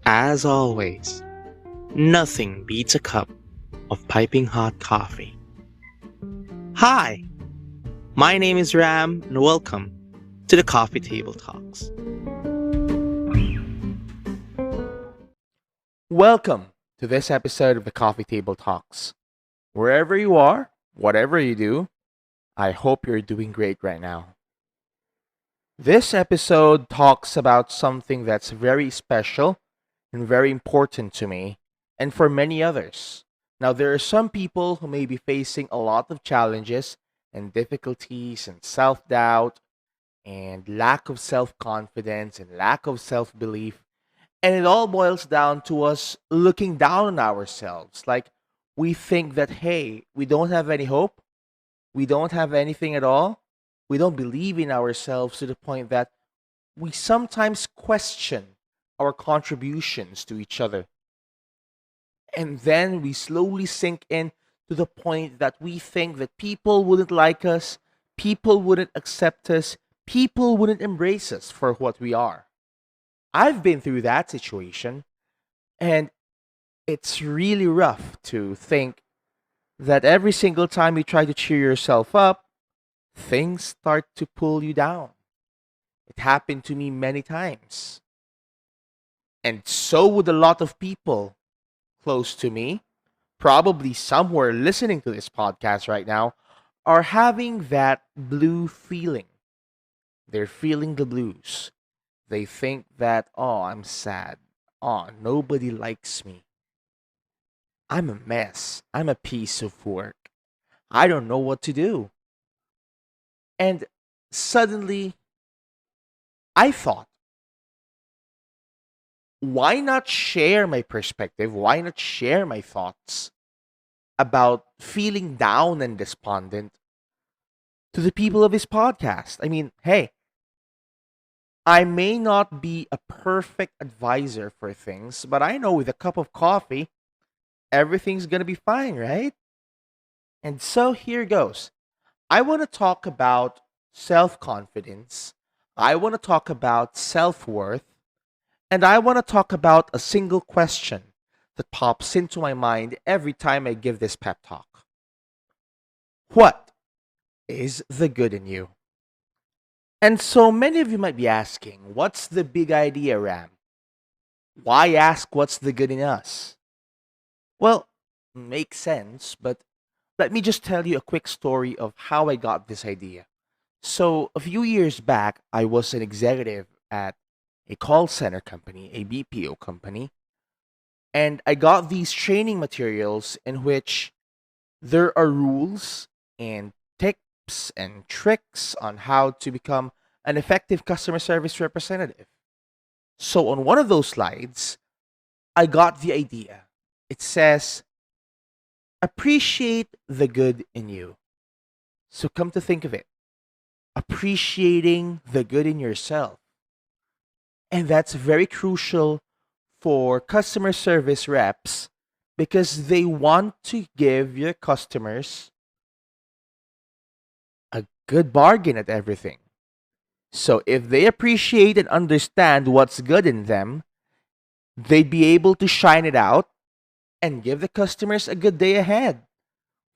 As always, nothing beats a cup of piping hot coffee. Hi, my name is Ram, and welcome to the Coffee Table Talks. Welcome to this episode of the Coffee Table Talks. Wherever you are, whatever you do, I hope you're doing great right now. This episode talks about something that's very special and very important to me and for many others. Now, there are some people who may be facing a lot of challenges and difficulties and self doubt and lack of self confidence and lack of self belief. And it all boils down to us looking down on ourselves. Like we think that, hey, we don't have any hope. We don't have anything at all. We don't believe in ourselves to the point that we sometimes question our contributions to each other. And then we slowly sink in to the point that we think that people wouldn't like us, people wouldn't accept us, people wouldn't embrace us for what we are. I've been through that situation, and it's really rough to think that every single time you try to cheer yourself up, things start to pull you down. It happened to me many times. And so would a lot of people close to me, probably somewhere listening to this podcast right now, are having that blue feeling. They're feeling the blues. They think that, oh, I'm sad. Oh, nobody likes me. I'm a mess. I'm a piece of work. I don't know what to do. And suddenly, I thought, why not share my perspective? Why not share my thoughts about feeling down and despondent to the people of this podcast? I mean, hey, I may not be a perfect advisor for things, but I know with a cup of coffee, everything's going to be fine, right? And so here goes. I want to talk about self confidence. I want to talk about self worth. And I want to talk about a single question that pops into my mind every time I give this pep talk. What is the good in you? And so many of you might be asking, what's the big idea, Ram? Why ask what's the good in us? Well, makes sense, but let me just tell you a quick story of how I got this idea. So, a few years back, I was an executive at a call center company, a BPO company, and I got these training materials in which there are rules and tips and tricks on how to become an effective customer service representative. So, on one of those slides, I got the idea. It says, appreciate the good in you. So, come to think of it, appreciating the good in yourself. And that's very crucial for customer service reps because they want to give your customers a good bargain at everything. So if they appreciate and understand what's good in them, they'd be able to shine it out and give the customers a good day ahead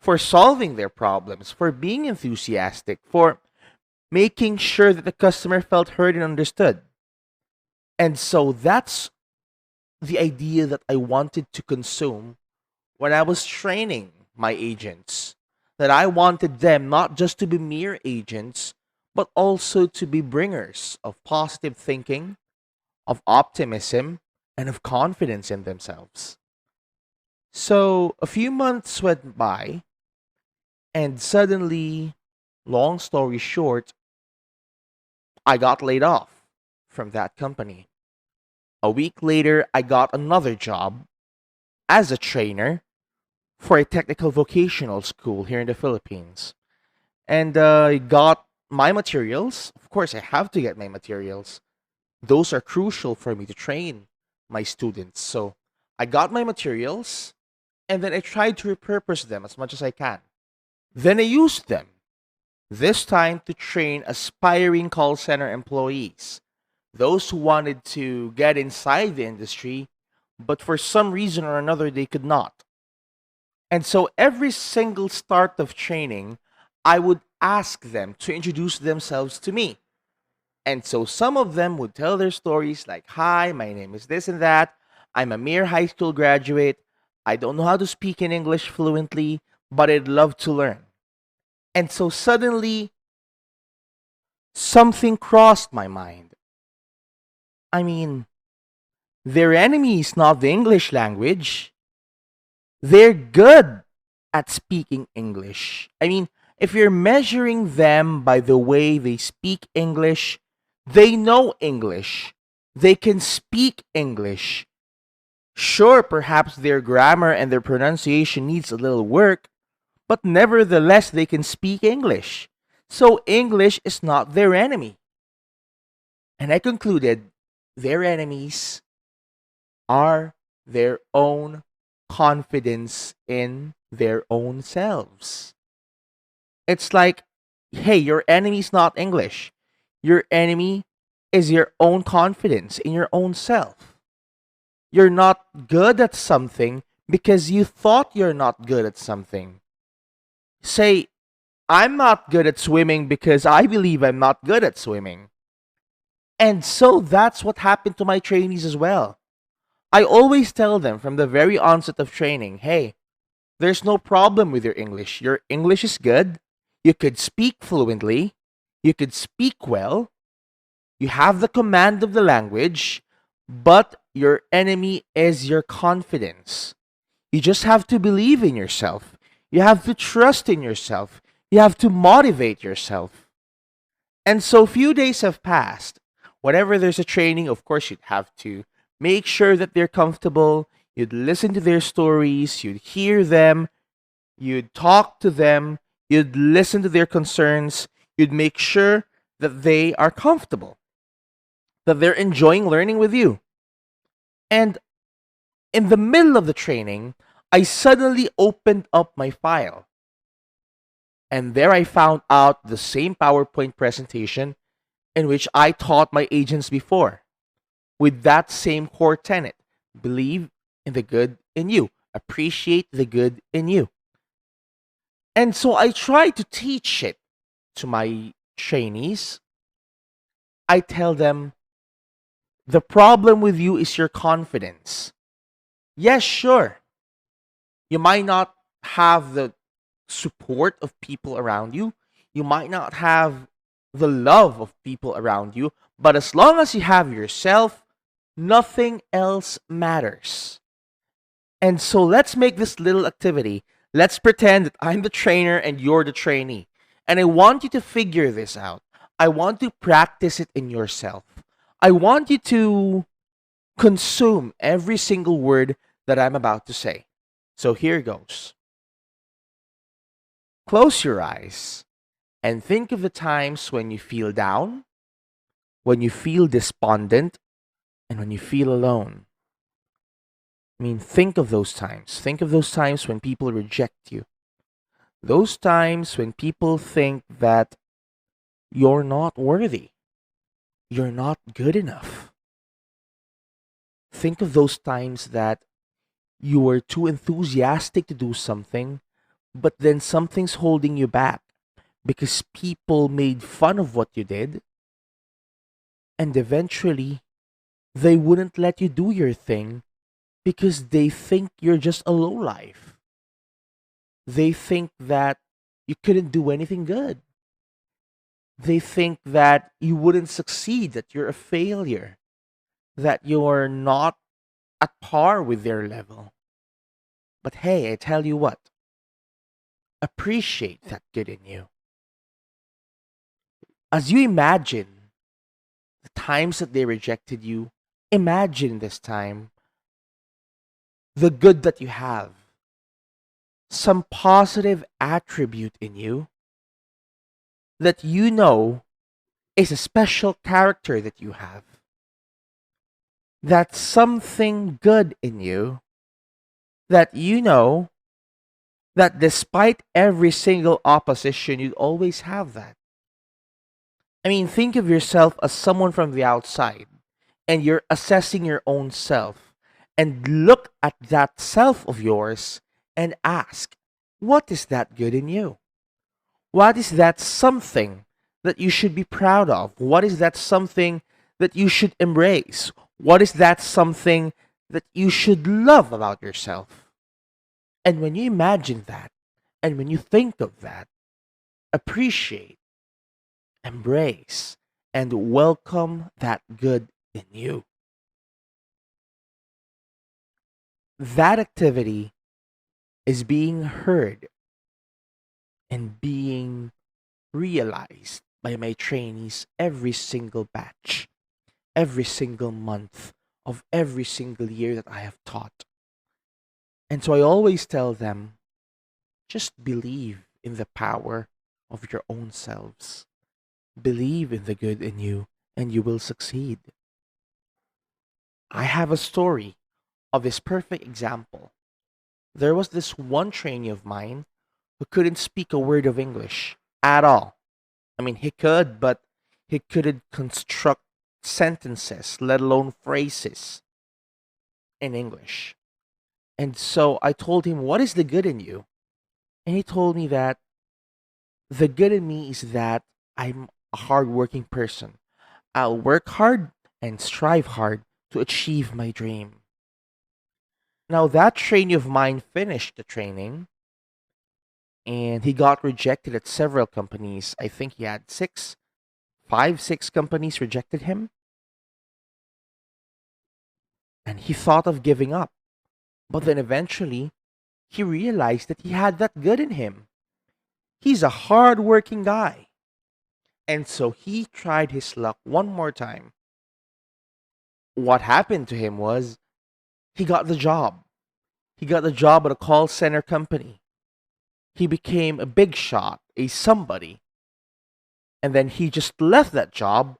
for solving their problems, for being enthusiastic, for making sure that the customer felt heard and understood. And so that's the idea that I wanted to consume when I was training my agents. That I wanted them not just to be mere agents, but also to be bringers of positive thinking, of optimism, and of confidence in themselves. So a few months went by, and suddenly, long story short, I got laid off from that company. A week later, I got another job as a trainer for a technical vocational school here in the Philippines. And I got my materials. Of course, I have to get my materials. Those are crucial for me to train my students. So I got my materials and then I tried to repurpose them as much as I can. Then I used them, this time to train aspiring call center employees, those who wanted to get inside the industry but for some reason or another, they could not. And so every single start of training, I would ask them to introduce themselves to me. And so some of them would tell their stories like, "Hi, my name is this and that. I'm a mere high school graduate. I don't know how to speak in English fluently, but I'd love to learn." And so suddenly, something crossed my mind. I mean, their enemy is not the English language. They're good at speaking English. I mean, if you're measuring them by the way they speak English, they know English. They can speak English. Sure, perhaps their grammar and their pronunciation needs a little work, but nevertheless, they can speak English. So English is not their enemy. And I concluded their enemies are their own confidence in their own selves. It's like, hey, your enemy's not English. Your enemy is your own confidence in your own self. You're not good at something because you thought you're not good at something. Say, I'm not good at swimming because I believe I'm not good at swimming. And so that's what happened to my trainees as well. I always tell them from the very onset of training, hey, there's no problem with your English. Your English is good. You could speak fluently. You could speak well. You have the command of the language, but your enemy is your confidence. You just have to believe in yourself. You have to trust in yourself. You have to motivate yourself. And so few days have passed. Whenever there's a training, of course, you'd have to make sure that they're comfortable. You'd listen to their stories. You'd hear them. You'd talk to them. You'd listen to their concerns. You'd make sure that they are comfortable, that they're enjoying learning with you. And in the middle of the training, I suddenly opened up my file. And there I found out the same PowerPoint presentation in which I taught my agents before, with that same core tenet: believe in the good in you, appreciate the good in you. And so I try to teach it to my trainees. I tell them, the problem with you is your confidence. Yes, sure. You might not have the support of people around you. You might not have the love of people around you. But as long as you have yourself, nothing else matters. And so let's make this little activity. Let's pretend that I'm the trainer and you're the trainee. And I want you to figure this out. I want to practice it in yourself. I want you to consume every single word that I'm about to say. So here goes. Close your eyes and think of the times when you feel down, when you feel despondent, and when you feel alone. I mean, think of those times. Think of those times when people reject you. Those times when people think that you're not worthy. You're not good enough. Think of those times that you were too enthusiastic to do something, but then something's holding you back because people made fun of what you did, and eventually they wouldn't let you do your thing because they think you're just a lowlife. They think that you couldn't do anything good. They think that you wouldn't succeed, that you're a failure, that you're not at par with their level. But hey, I tell you what, appreciate that good in you. As you imagine the times that they rejected you, imagine this time the good that you have, some positive attribute in you that you know is a special character that you have. That's something good in you that you know that despite every single opposition, you'd always have that. I mean, think of yourself as someone from the outside and you're assessing your own self. and look at that self of yours and ask, what is that good in you? What is that something that you should be proud of? What is that something that you should embrace? What is that something that you should love about yourself? And when you imagine that, and when you think of that, appreciate, embrace, and welcome that good in you. That activity is being heard and being realized by my trainees every single batch, every single month of every single year that I have taught. And so I always tell them, just believe in the power of your own selves. Believe in the good in you, and you will succeed. I have a story of this perfect example. There was this one trainee of mine who couldn't speak a word of English at all. I mean, he could, but he couldn't construct sentences, let alone phrases in English. And so I told him, what is the good in you? And he told me that the good in me is that I'm a hardworking person. I'll work hard and strive hard to achieve my dream. Now, that trainee of mine finished the training and he got rejected at several companies. I think he had six companies rejected him. And he thought of giving up. But then eventually, he realized that he had that good in him. He's a hard-working guy. And so he tried his luck one more time. What happened to him was he got the job. He got the job at a call center company. He became a big shot, a somebody. And then he just left that job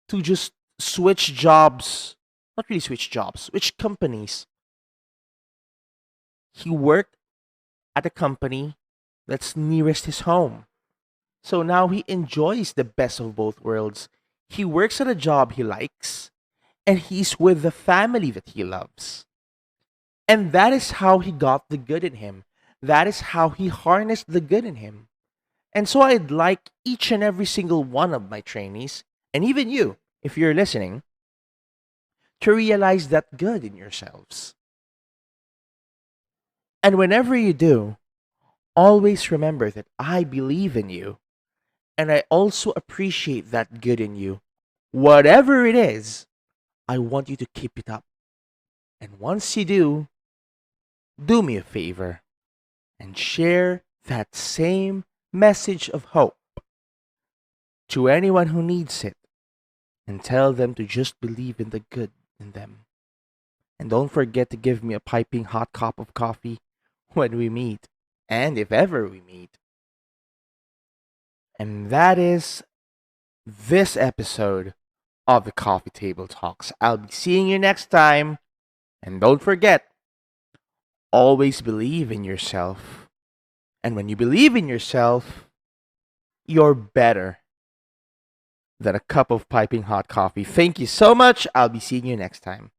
to just switch jobs. Not really switch jobs, switch companies. He worked at a company that's nearest his home. So now he enjoys the best of both worlds. He works at a job he likes, and he's with the family that he loves. And that is how he got the good in him. That is how he harnessed the good in him. And so I'd like each and every single one of my trainees, and even you, if you're listening, to realize that good in yourselves. And whenever you do, always remember that I believe in you, and I also appreciate that good in you. Whatever it is, I want you to keep it up. And once you do me a favor and share that same message of hope to anyone who needs it and tell them to just believe in the good in them. And don't forget to give me a piping hot cup of coffee when we meet, and if ever we meet. And that is this episode of the Coffee Table Talks. I'll be seeing you next time. And don't forget, always believe in yourself. And when you believe in yourself, you're better than a cup of piping hot coffee. Thank you so much. I'll be seeing you next time.